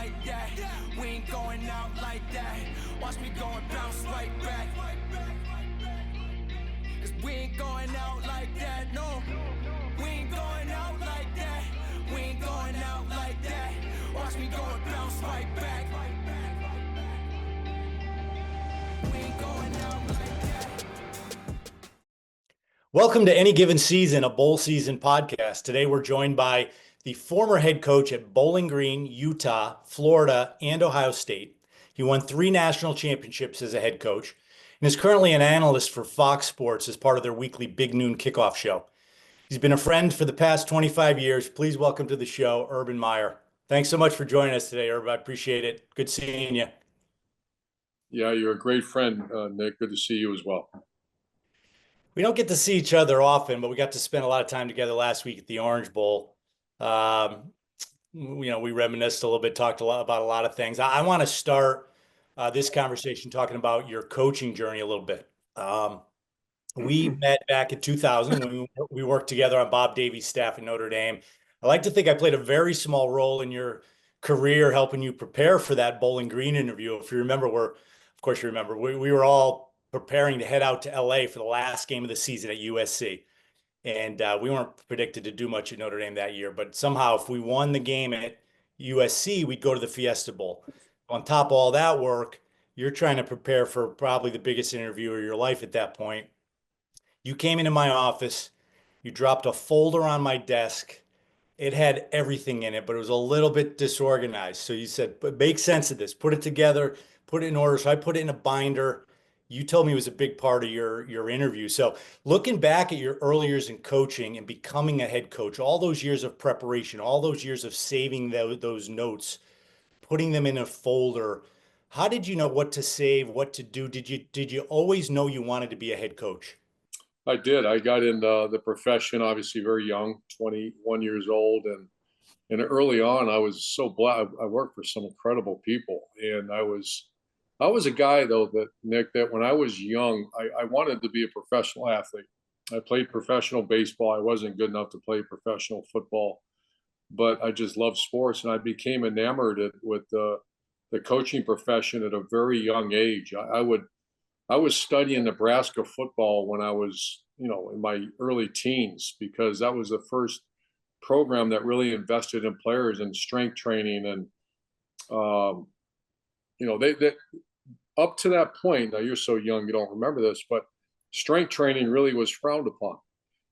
like that. We ain't going out like that. Watch me go and bounce right back. Cause we ain't going out like that, no. We ain't going out like that. We ain't going out like that. Watch me go and bounce right back. We ain't going out like that. Welcome to Any Given Season, a bowl season podcast. Today we're joined by the former head coach at Bowling Green, Utah, Florida, and Ohio State. He won 3 national championships as a head coach and is currently an analyst for Fox Sports as part of their weekly Big Noon Kickoff show. He's been a friend for the past 25 years. Please welcome to the show, Urban Meyer. Thanks so much for joining us today, Urban. I appreciate it. Good seeing you. Yeah, you're a great friend, Nick. Good to see you as well. We don't get to see each other often, but we got to spend a lot of time together last week at the Orange Bowl. We reminisced a little bit, talked a lot about a lot of things. I want to start this conversation talking about your coaching journey a little bit. We met back in 2000 when we worked together on Bob Davies' staff at Notre Dame. I like to think I played a very small role in your career, helping you prepare for that Bowling Green interview. If you remember, of course you remember, we were all preparing to head out to LA for the last game of the season at USC. And we weren't predicted to do much at Notre Dame that year, but somehow if we won the game at USC, we'd go to the Fiesta Bowl. On top of all that work, you're trying to prepare for probably the biggest interview of your life at that point. You came into my office, you dropped a folder on my desk. It had everything in it, but it was a little bit disorganized. So you said, but make sense of this, put it together, put it in order. So I put it in a binder. You told me it was a big part of your interview. So looking back at your early years in coaching and becoming a head coach, all those years of preparation, all those years of saving those notes, putting them in a folder, how did you know what to save, what to do? Did you always know you wanted to be a head coach? I did. I got into the profession obviously very young, 21 years old, and early on I was so blessed. I worked for some incredible people, and I was a guy though that Nick, that when I was young, I wanted to be a professional athlete. I played professional baseball. I wasn't good enough to play professional football, but I just loved sports, and I became enamored with the coaching profession at a very young age. I was studying Nebraska football when I was, in my early teens, because that was the first program that really invested in players and strength training. And, they up to that point, now you're so young, you don't remember this, but strength training really was frowned upon.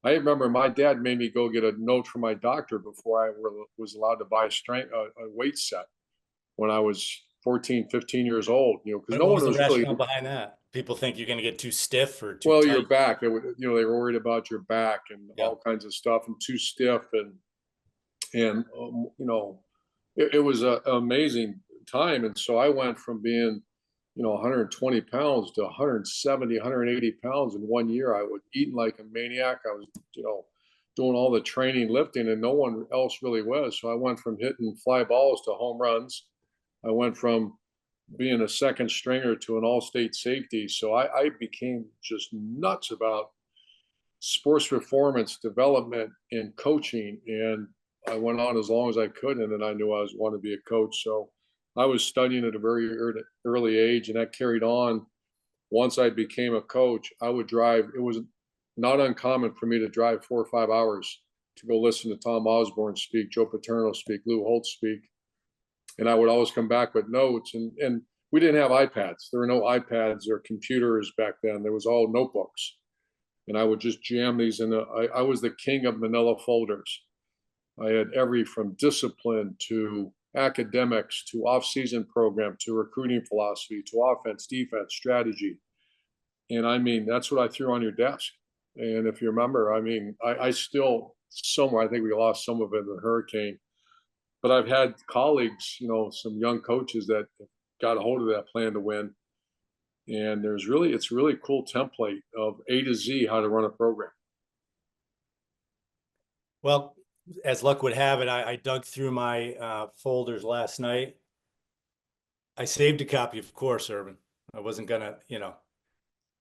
I remember my dad made me go get a note from my doctor before I was allowed to buy a weight set when I was 14, 15 years old, because no one was really behind that. People think you're going to get too stiff or too well, tight. your back. They were worried about your back and all kinds of stuff, and too stiff, and it was an amazing time. And so I went from being 120 pounds to 170, 180 pounds in 1 year. I was eating like a maniac. I was doing all the training, lifting, and no one else really was. So I went from hitting fly balls to home runs. I went from being a second stringer to an all-state safety. So I became just nuts about sports performance development and coaching. And I went on as long as I could. And then I knew I wanted to be a coach. So I was studying at a very early age, and that carried on. Once I became a coach, I would drive. It was not uncommon for me to drive 4 or 5 hours to go listen to Tom Osborne speak, Joe Paterno speak, Lou Holtz speak. And I would always come back with notes. And we didn't have iPads. There were no iPads or computers back then. There was all notebooks. And I would just jam these in. I was the king of manila folders. I had from discipline to academics to off-season program to recruiting philosophy to offense, defense, strategy. And that's what I threw on your desk. And if you remember, I still somewhere, I think we lost some of it in the hurricane. But I've had colleagues, some young coaches that got a hold of that plan to win. And it's a really cool template of A to Z how to run a program. Well, as luck would have it, I dug through my folders last night. I saved a copy, of course, Urban. I wasn't going to,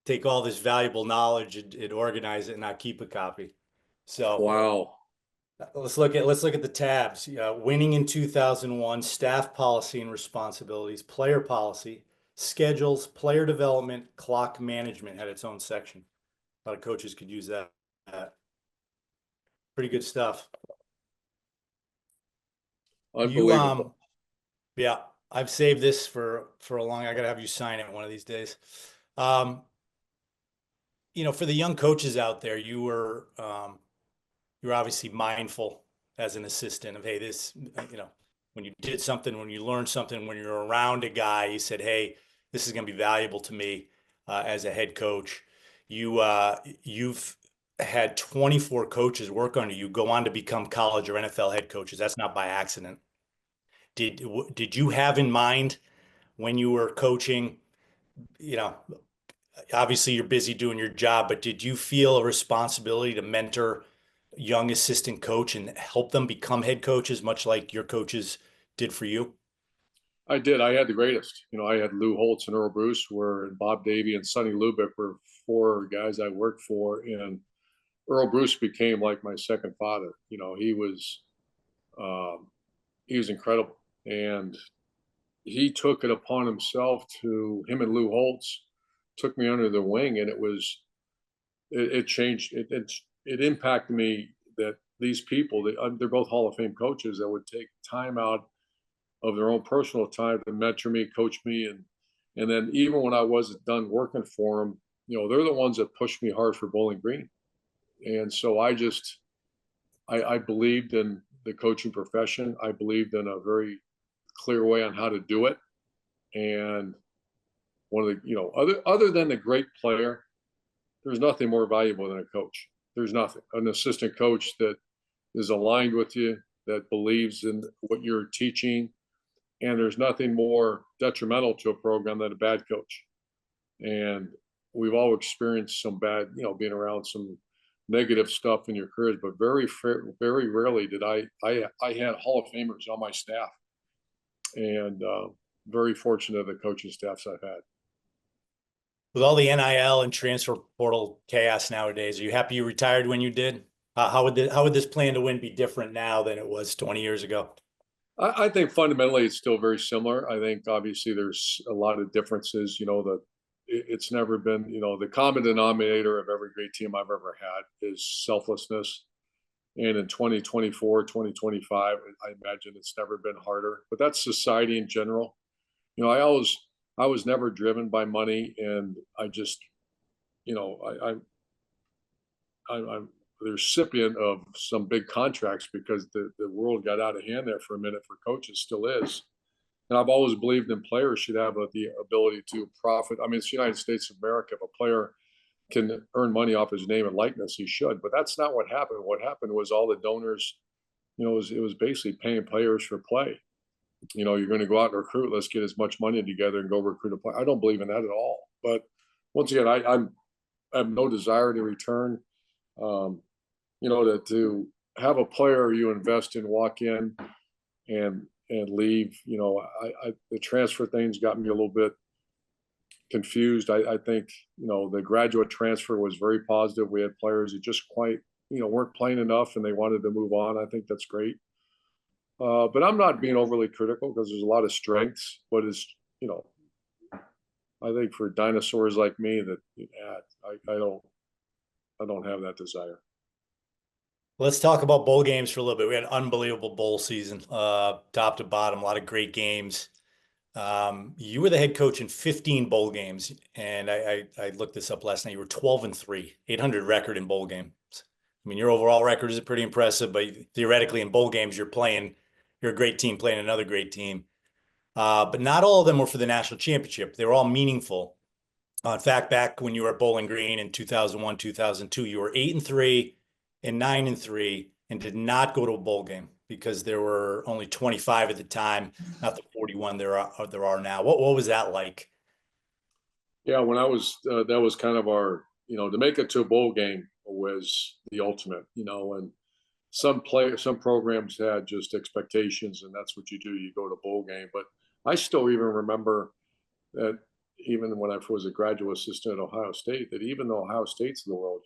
take all this valuable knowledge and organize it and not keep a copy. So wow. Let's look at the tabs. Winning in 2001, staff policy and responsibilities, player policy, schedules, player development, clock management had its own section. A lot of coaches could use that. Pretty good stuff. Unbelievable. Yeah, I've saved this for a long. I gotta have you sign it one of these days. Um, for the young coaches out there, you're obviously mindful as an assistant of, hey, this, when you did something, when you learned something, when you're around a guy, you said, hey, this is going to be valuable to me as a head coach. You've had 24 coaches work under you, go on to become college or NFL head coaches. That's not by accident. Did you have in mind when you were coaching, you know, obviously you're busy doing your job, but did you feel a responsibility to mentor young assistant coach and help them become head coaches, much like your coaches did for you? I did. I had the greatest. I had Lou Holtz and Earl Bruce and Bob Davey and Sonny Lubick were four guys I worked for. And Earl Bruce became like my second father. Um, he was incredible. And he took it upon himself him and Lou Holtz took me under the wing, and it changed. It impacted me that these people, they're both Hall of Fame coaches that would take time out of their own personal time to mentor me, coach me, and then even when I wasn't done working for them, they're the ones that pushed me hard for Bowling Green. And so I believed in the coaching profession. I believed in a very clear way on how to do it. And one of the, other than the great player, there's nothing more valuable than a coach. There's nothing. An assistant coach that is aligned with you, that believes in what you're teaching, and there's nothing more detrimental to a program than a bad coach. And we've all experienced some bad, being around some negative stuff in your careers, but very, very rarely did I had Hall of Famers on my staff, and very fortunate of the coaching staffs I've had. With all the NIL and transfer portal chaos nowadays, are you happy you retired when you did? How would this plan to win be different now than it was 20 years ago? I think fundamentally it's still very similar. I think obviously there's a lot of differences. It's never been, the common denominator of every great team I've ever had is selflessness. And in 2024, 2025, I imagine it's never been harder. But that's society in general. I was never driven by money, and I just, I'm the recipient of some big contracts because the world got out of hand there for a minute for coaches, still is. And I've always believed in players should have the ability to profit. I mean, it's the United States of America. If a player can earn money off his name and likeness, he should. But that's not what happened. What happened was all the donors, it was basically paying players for play. You're going to go out and recruit. Let's get as much money together and go recruit a player. I don't believe in that at all. But once again, I have no desire to return. To have a player you invest in walk in and leave. The transfer things got me a little bit confused. I think the graduate transfer was very positive. We had players that just quite weren't playing enough and they wanted to move on. I think that's great. But I'm not being overly critical because there's a lot of strengths. But it's I think for dinosaurs like me that I don't have that desire. Let's talk about bowl games for a little bit. We had an unbelievable bowl season, top to bottom, a lot of great games. You were the head coach in 15 bowl games, and I looked this up last night. You were 12-3, 800 record in bowl games. I mean, your overall record is pretty impressive, but theoretically in bowl games, you're a great team playing another great team. But not all of them were for the national championship. They were all meaningful. In fact, back when you were at Bowling Green in 2001, 2002, you were 8-3 and 9-3 and did not go to a bowl game because there were only 25 at the time, not the 41 there are now. What was that like? Yeah, when I was that was kind of our, to make it to a bowl game was the ultimate, and some programs had just expectations, and that's what you do. You go to bowl game. But I still even remember that even when I was a graduate assistant at Ohio State, that even the Ohio States of the world,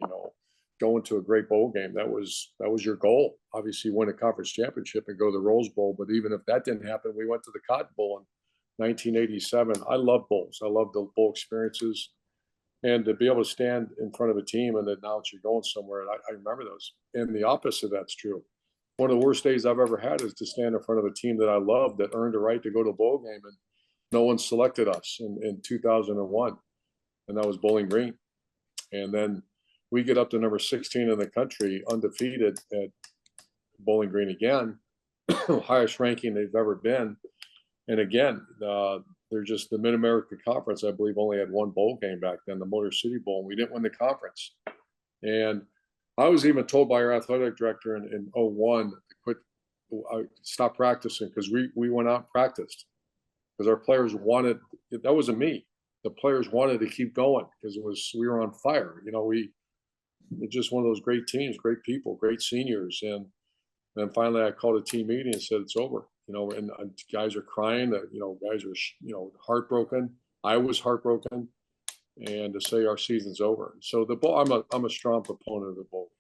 going to a great bowl game. That was your goal. Obviously, win a conference championship and go to the Rose Bowl. But even if that didn't happen, we went to the Cotton Bowl in 1987. I love bowls. I love the bowl experiences. And to be able to stand in front of a team and announce you're going somewhere, and I remember those. And the opposite of that's true. One of the worst days I've ever had is to stand in front of a team that I love that earned a right to go to a bowl game, and no one selected us in 2001, and that was Bowling Green. And then we get up to number 16 in the country, undefeated at Bowling Green again, highest ranking they've ever been. And again, they're just the Mid-America Conference, I believe, only had one bowl game back then, the Motor City Bowl, and we didn't win the conference. And I was even told by our athletic director in 01 to quit, stop practicing, because we went out and practiced because our players wanted. That wasn't me. The players wanted to keep going because we were on fire. It's just one of those great teams, great people, great seniors. And then finally I called a team meeting and said, it's over, and guys are crying, guys are, heartbroken. I was heartbroken, and to say our season's over. So the bowl, I'm a strong proponent of the bowl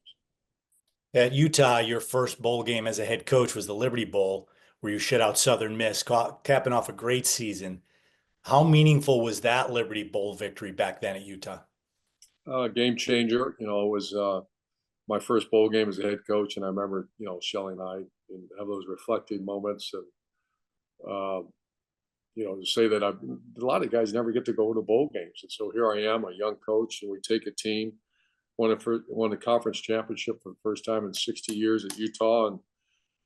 games. At Utah, your first bowl game as a head coach was the Liberty Bowl, where you shut out Southern Miss, capping off a great season. How meaningful was that Liberty Bowl victory back then at Utah? Game changer. It was my first bowl game as a head coach, and I remember, Shelly and I have those reflective moments, and to say that a lot of guys never get to go to bowl games, and so here I am, a young coach, and we take a team, won the conference championship for the first time in 60 years at Utah, and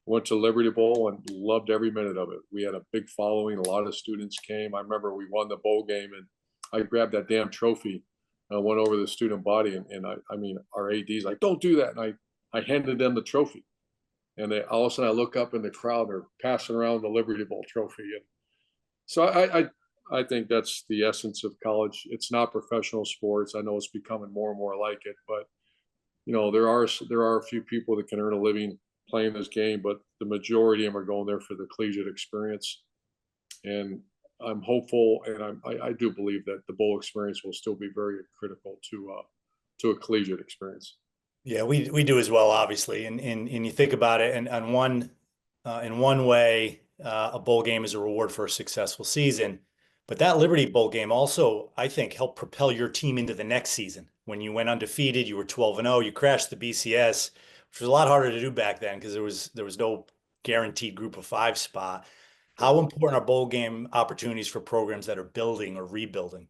went to Liberty Bowl and loved every minute of it. We had a big following. A lot of students came. I remember we won the bowl game, and I grabbed that damn trophy. I went over to the student body, and our AD's like, don't do that. And I handed them the trophy. And all of a sudden I look up in the crowd, they're passing around the Liberty Bowl trophy. And so I think that's the essence of college. It's not professional sports. I know it's becoming more and more like it, but there are a few people that can earn a living playing this game, but the majority of them are going there for the collegiate experience. And I'm hopeful, and I do believe that the bowl experience will still be very critical to a collegiate experience. Yeah, we do as well, obviously. And you think about it, and in one way, a bowl game is a reward for a successful season. But that Liberty Bowl game also, I think, helped propel your team into the next season. When you went undefeated, you were 12-0, you crashed the BCS, which was a lot harder to do back then because there was no guaranteed group of 5 spot. How important are bowl game opportunities for programs that are building or rebuilding?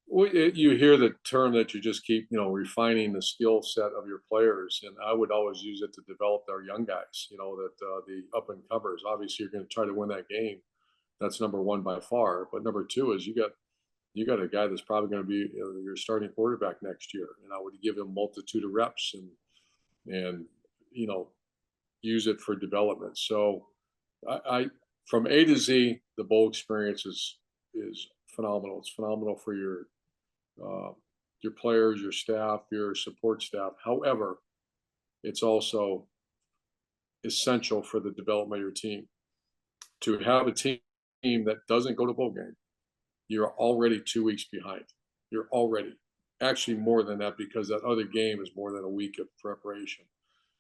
Well, you hear the term that you just keep, refining the skill set of your players, and I would always use it to develop our young guys. That the up and comers. Obviously, you're going to try to win that game. That's number one by far. But number two is you got a guy that's probably going to be your starting quarterback next year, and I would give him a multitude of reps and use it for development. So I from A to Z, the bowl experience is phenomenal. It's phenomenal for your players, your staff, your support staff. However, it's also essential for the development of your team. To have a team that doesn't go to bowl game, you're already 2 weeks behind. You're already actually more than that, because that other game is more than a week of preparation.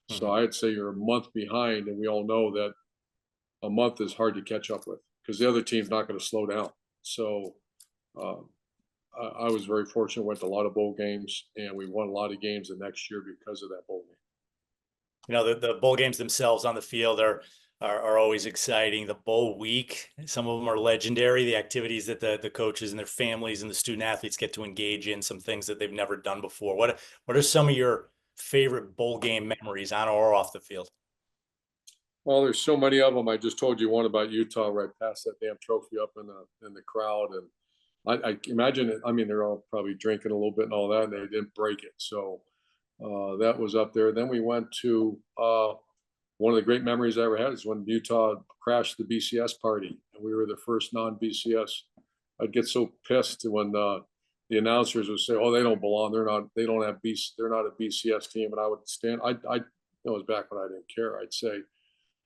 Mm-hmm. So I'd say you're a month behind, and we all know that a month is hard to catch up with because the other team's not going to slow down. So I was very fortunate, went to a lot of bowl games, and we won a lot of games the next year because of that bowl game. The bowl games themselves on the field are always exciting. The bowl week, some of them are legendary. The activities that the coaches and their families and the student athletes get to engage in, some things that they've never done before. What are some of your favorite bowl game memories on or off the field? Well, there's so many of them. I just told you one about Utah, right past that damn trophy up in the crowd, and I imagine it. I mean, they're all probably drinking a little bit and all that, and they didn't break it. So that was up there. Then we went to one of the great memories I ever had is when Utah crashed the BCS party, and we were the first non-BCS. I'd get so pissed when the announcers would say, "Oh, they don't belong. They're not a BCS team." And I would stand. It was back when I didn't care. I'd say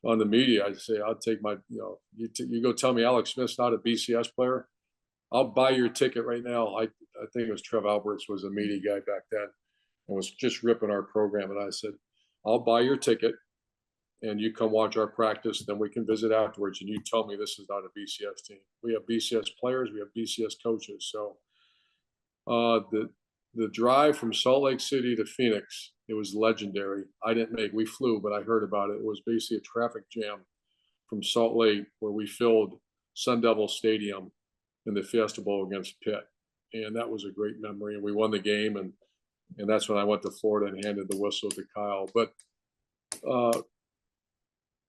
on the media, I'd say, "I'll take my, you go tell me Alex Smith's not a BCS player. I'll buy your ticket right now." I think it was Trev Alberts was a media guy back then. and was just ripping our program. And I said, I'll buy your ticket and you come watch our practice. Then we can visit afterwards. And you tell me this is not a BCS team. We have BCS players. We have BCS coaches. So the drive from Salt Lake City to Phoenix, it was legendary. I didn't make, we flew, but I heard about it. It was basically a traffic jam from Salt Lake where we filled Sun Devil Stadium in the Fiesta Bowl against Pitt. And that was a great memory. And we won the game. And that's when I went to Florida and handed the whistle to Kyle. But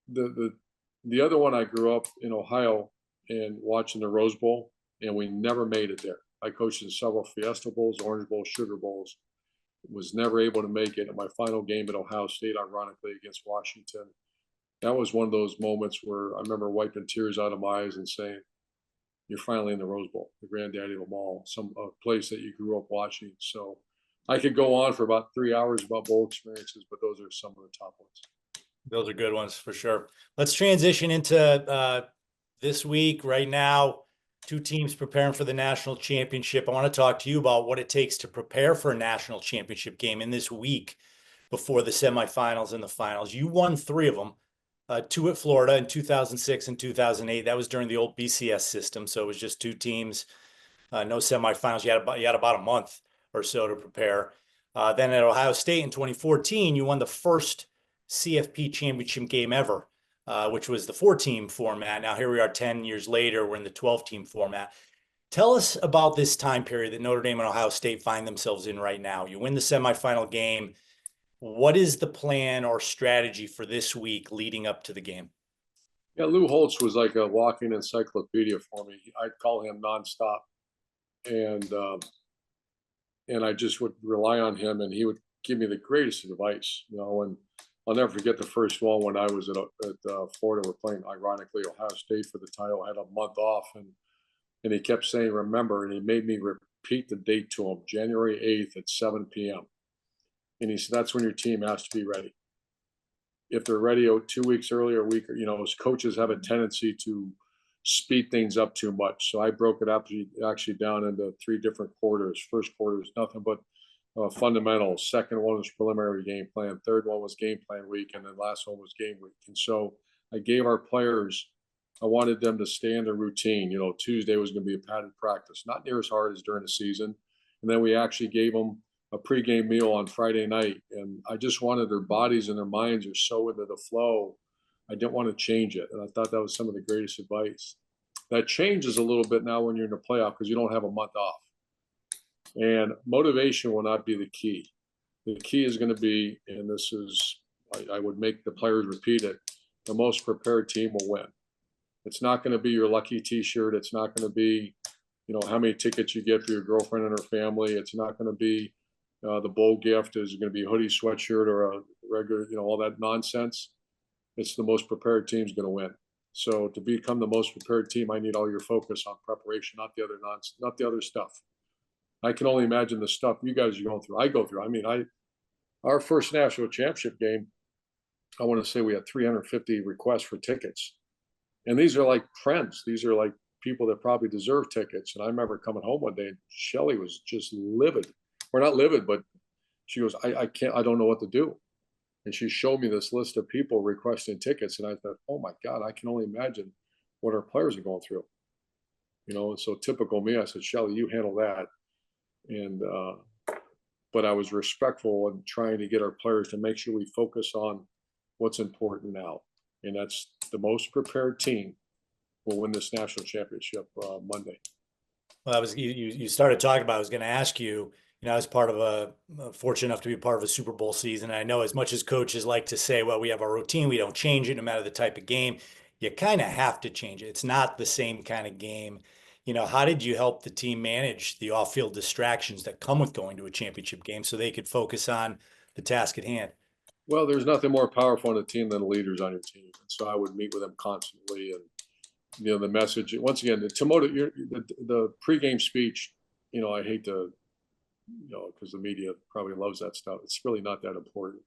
the other one, I grew up in Ohio and watching the Rose Bowl, and we never made it there. I coached in several Fiesta Bowls, Orange Bowls, Sugar Bowls. Was never able to make it. In my final game at Ohio State, ironically, against Washington, that was one of those moments where I remember wiping tears out of my eyes and saying, you're finally in the Rose Bowl, the granddaddy of them all, a place that you grew up watching. So I could go on for about 3 hours about bowl experiences, but those are some of the top ones. Those are good ones for sure. Let's transition into this week. Right now, two teams preparing for the national championship. I want to talk to you about what it takes to prepare for a national championship game in this week before the semifinals and the finals. You won 3 of them, 2 at Florida in 2006 and 2008. That was during the old BCS system, so it was just 2 teams, no semifinals. You had about a month or so to prepare. Then at Ohio State in 2014, you won the first CFP championship game ever, which was the 4-team format. Now here we are 10 years later, we're in the 12-team format. Tell us about this time period that Notre Dame and Ohio State find themselves in right now. You win the semifinal game. What is the plan or strategy for this week leading up to the game? Yeah, Lou Holtz was like a walking encyclopedia for me. I'd call him nonstop. And I just would rely on him, and he would give me the greatest advice, and I'll never forget the first one when I was at Florida. We're playing, ironically, Ohio State for the title. I had a month off, and he kept saying, remember, and he made me repeat the date to him, January 8th at 7 p.m. And he said, that's when your team has to be ready. If they're ready 2 weeks earlier, a week, as coaches have a tendency to speed things up too much. So I broke it up actually down into 3 different quarters. First quarter is nothing but fundamentals. Second one was preliminary game plan. Third one was game plan week. And then last one was game week. And so I gave our players, I wanted them to stay in their routine. Tuesday was going to be a padded practice, not near as hard as during the season. And then we actually gave them a pregame meal on Friday night. And I just wanted their bodies and their minds are so into the flow. I didn't want to change it. And I thought that was some of the greatest advice. That changes a little bit now when you're in the playoff because you don't have a month off. And motivation will not be the key. The key is going to be, and this is, I would make the players repeat it, the most prepared team will win. It's not going to be your lucky T-shirt. It's not going to be, how many tickets you get for your girlfriend and her family. It's not going to be the bowl gift. Is going to be a hoodie, sweatshirt, or a regular, all that nonsense. It's the most prepared team's going to win. So to become the most prepared team, I need all your focus on preparation, not the other nonsense, not the other stuff. I can only imagine the stuff you guys are going through. I go through. I mean, our first national championship game, I want to say we had 350 requests for tickets. And these are like friends. These are like people that probably deserve tickets. And I remember coming home one day and Shelly was just livid. Or not livid, but she goes, I don't know what to do. And she showed me this list of people requesting tickets. And I thought, oh my God, I can only imagine what our players are going through. And so typical me, I said, Shelly, you handle that. And, but I was respectful and trying to get our players to make sure we focus on what's important now. And that's the most prepared team will win this national championship Monday. Well, that was, you started talking about, I was going to ask you, I was part of fortunate enough to be part of a Super Bowl season. I know as much as coaches like to say, well, we have our routine, we don't change it no matter the type of game, you kind of have to change it. It's not the same kind of game. How did you help the team manage the off-field distractions that come with going to a championship game so they could focus on the task at hand? Well, there's nothing more powerful on a team than the leaders on your team. And so I would meet with them constantly. And, the message, once again, the pregame speech, I hate to, because the media probably loves that stuff. It's really not that important.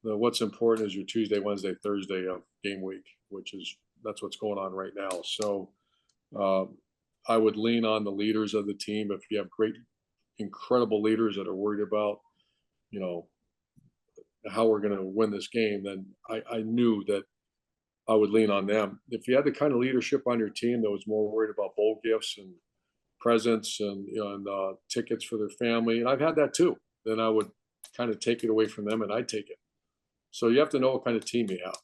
What's important is your Tuesday, Wednesday, Thursday of game week, that's what's going on right now. So I would lean on the leaders of the team. If you have great, incredible leaders that are worried about, you know, how we're going to win this game, then I knew that I would lean on them. If you had the kind of leadership on your team that was more worried about bowl gifts and presents and, tickets for their family, and I've had that too, then I would kind of take it away from them and I'd take it. So you have to know what kind of team you have.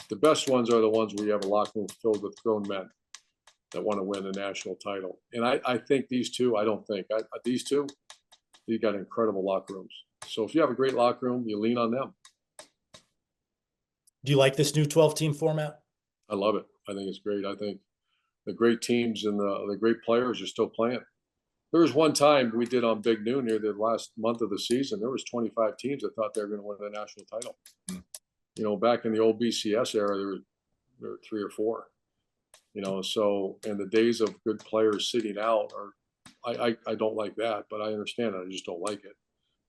The best ones are the ones where you have a locker room filled with grown men that want to win a national title. And I think these two, I don't think, these two, they got incredible locker rooms. So if you have a great locker room, you lean on them. Do you like this new 12-team format? I love it. I think it's great. I think the great teams and the great players are still playing. There was one time we did on Big Noon near the last month of the season, there was 25 teams that thought they were going to win the national title. Back in the old BCS era, there were 3 or 4. So, and the days of good players sitting out I don't like that, but I understand it. I just don't like it.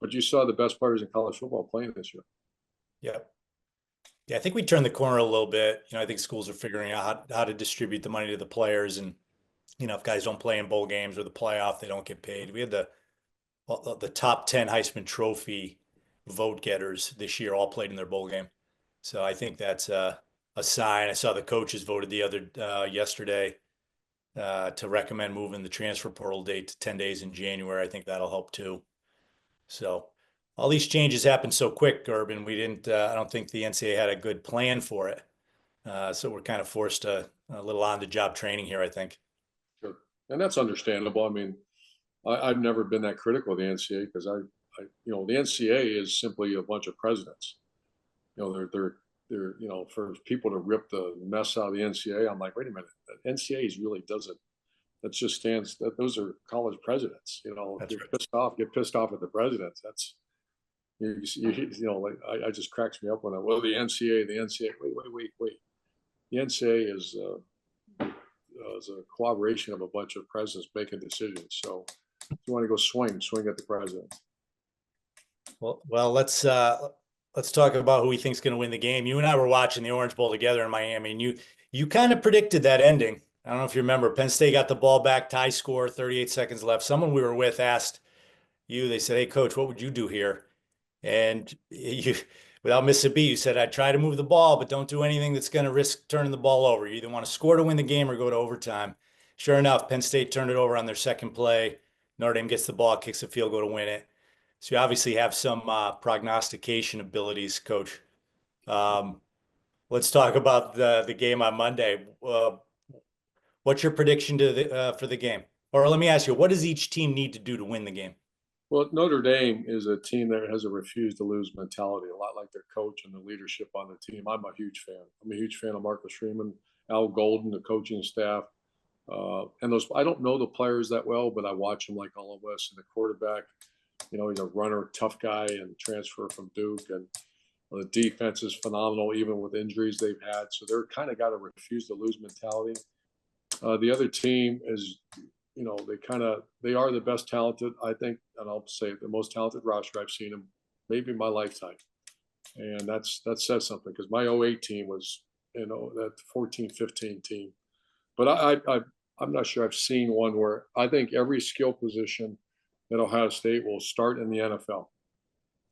But you saw the best players in college football playing this year. Yep. Yeah, I think we turned the corner a little bit. I think schools are figuring out how to distribute the money to the players. And, if guys don't play in bowl games or the playoff, they don't get paid. We had the top 10 Heisman Trophy vote getters this year all played in their bowl game. So I think that's a sign. I saw the coaches voted yesterday to recommend moving the transfer portal date to 10 days in January. I think that'll help too. So all these changes happened so quick, Urban. We didn't. I don't think the NCAA had a good plan for it. So we're kind of forced to a little on-the-job training here, I think. Sure, and that's understandable. I mean, I've never been that critical of the NCAA because the NCAA is simply a bunch of presidents. They're for people to rip the mess out of the NCAA. I'm like, wait a minute, the NCAA really doesn't. That just stands. That those are college presidents. That's get right. pissed off. Get pissed off at the presidents. That's I just cracks me up when the NCAA. Wait. The NCAA is a cooperation of a bunch of presidents making decisions. So if you want to go swing at the president. Well, let's talk about who we think's going to win the game. You and I were watching the Orange Bowl together in Miami, and you kind of predicted that ending. I don't know if you remember. Penn State got the ball back, tie score, 38 seconds left. Someone we were with asked you. They said, "Hey, coach, what would you do here?" And you, without missing a beat, you said, "I'd try to move the ball, but don't do anything that's going to risk turning the ball over. You either want to score to win the game or go to overtime." Sure enough, Penn State turned it over on their second play. Notre Dame gets the ball, kicks a field goal to win it. So you obviously have some prognostication abilities, Coach. Let's talk about the game on Monday. What's your prediction for the game? Or let me ask you, what does each team need to do to win the game? Well, Notre Dame is a team that has a refuse to lose mentality, a lot like their coach and the leadership on the team. I'm a huge fan. I'm a huge fan of Marcus Freeman, Al Golden, the coaching staff. And I don't know the players that well, but I watch them like all of us. And the quarterback, he's a runner, tough guy, and transfer from Duke. And the defense is phenomenal, even with injuries they've had. So they're kind of got a refuse to lose mentality. The other team is, they are the best talented, I think, and I'll say the most talented roster I've seen them maybe in my lifetime. And that says something because my 08 team was, that 14-15 team. But I'm not sure I've seen one where I think every skill position at Ohio State will start in the NFL,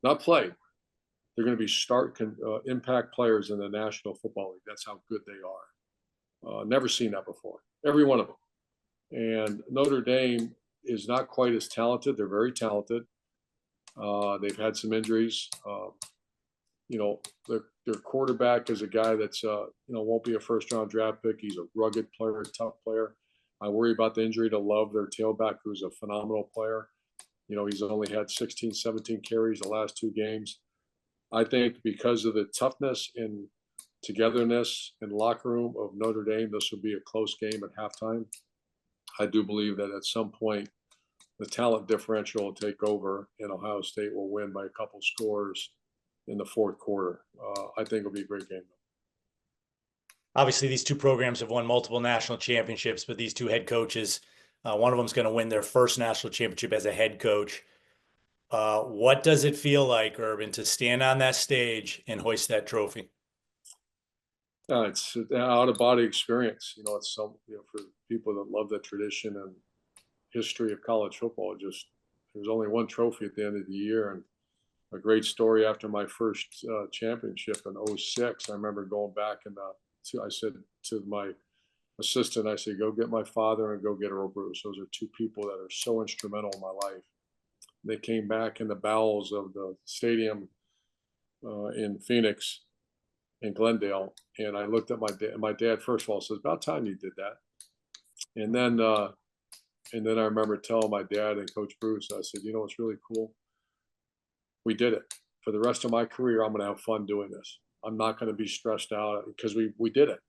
not play. They're going to be impact players in the National Football League. That's how good they are. Never seen that before. Every one of them. And Notre Dame is not quite as talented. They're very talented. They've had some injuries. Their quarterback is a guy that's won't be a first-round draft pick. He's a rugged player, a tough player. I worry about the injury to Love, their tailback, who's a phenomenal player. He's only had 16, 17 carries the last 2 games. I think because of the toughness and togetherness and locker room of Notre Dame, this will be a close game at halftime. I do believe that at some point, the talent differential will take over and Ohio State will win by a couple scores in the fourth quarter. I think it'll be a great game. Obviously, these two programs have won multiple national championships, but these two head coaches, one of them is going to win their first national championship as a head coach. What does it feel like, Urban, to stand on that stage and hoist that trophy? It's an out-of-body experience. It's for people that love the tradition and history of college football. There's only one trophy at the end of the year, and a great story after my first championship in 06. I remember going back and I said to my assistant, I said, go get my father and go get Earl Bruce. Those are two people that are so instrumental in my life. They came back in the bowels of the stadium in Phoenix, in Glendale, and I looked at my dad. My dad, first of all, says, "About time you did that." And then I remember telling my dad and Coach Bruce, I said, "You know what's really cool? We did it. For the rest of my career, I'm going to have fun doing this. I'm not going to be stressed out because we did it."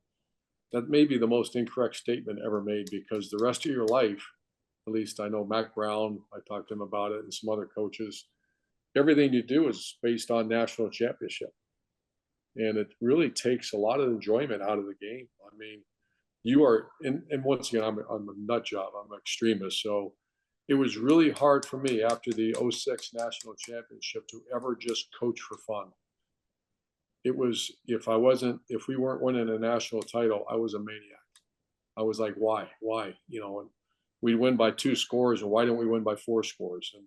That may be the most incorrect statement ever made, because the rest of your life, at least I know Mac Brown, I talked to him about it, and some other coaches, everything you do is based on national championship. And it really takes a lot of enjoyment out of the game. I mean, you are, and once again, I'm a nut job. I'm an extremist. So it was really hard for me after the 06 national championship to ever just coach for fun. It was, if we weren't winning a national title, I was a maniac. I was like, why? And we'd win by 2 scores, and why didn't we win by 4 scores? And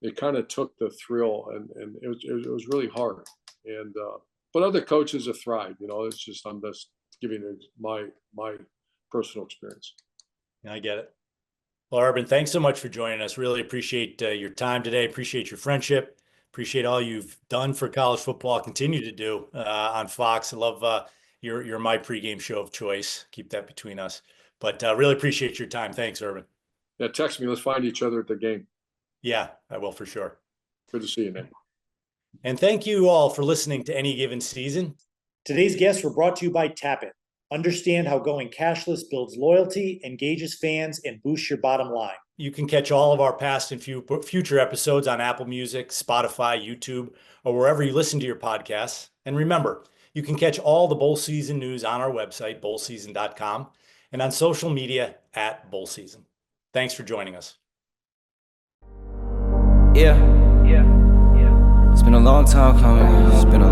it kind of took the thrill, and it was really hard. And, but other coaches have thrived. It's just, I'm just giving my personal experience. I get it. Well, Urban, thanks so much for joining us. Really appreciate your time today. Appreciate your friendship. Appreciate all you've done for college football. Continue to do on Fox. I love you're my pregame show of choice. Keep that between us. But really appreciate your time. Thanks, Urban. Yeah, text me. Let's find each other at the game. Yeah, I will for sure. Good to see you, Nick. And thank you all for listening to Any Given Season. Today's guests were brought to you by Tapit. Understand how going cashless builds loyalty, engages fans, and boosts your bottom line. You can catch all of our past and future episodes on Apple Music, Spotify, YouTube, or wherever you listen to your podcasts. And remember, you can catch all the bowl season news on our website, bowlseason.com, and on social media at Bowl Season. Thanks for joining us. Yeah. It's been a long time coming. It's been a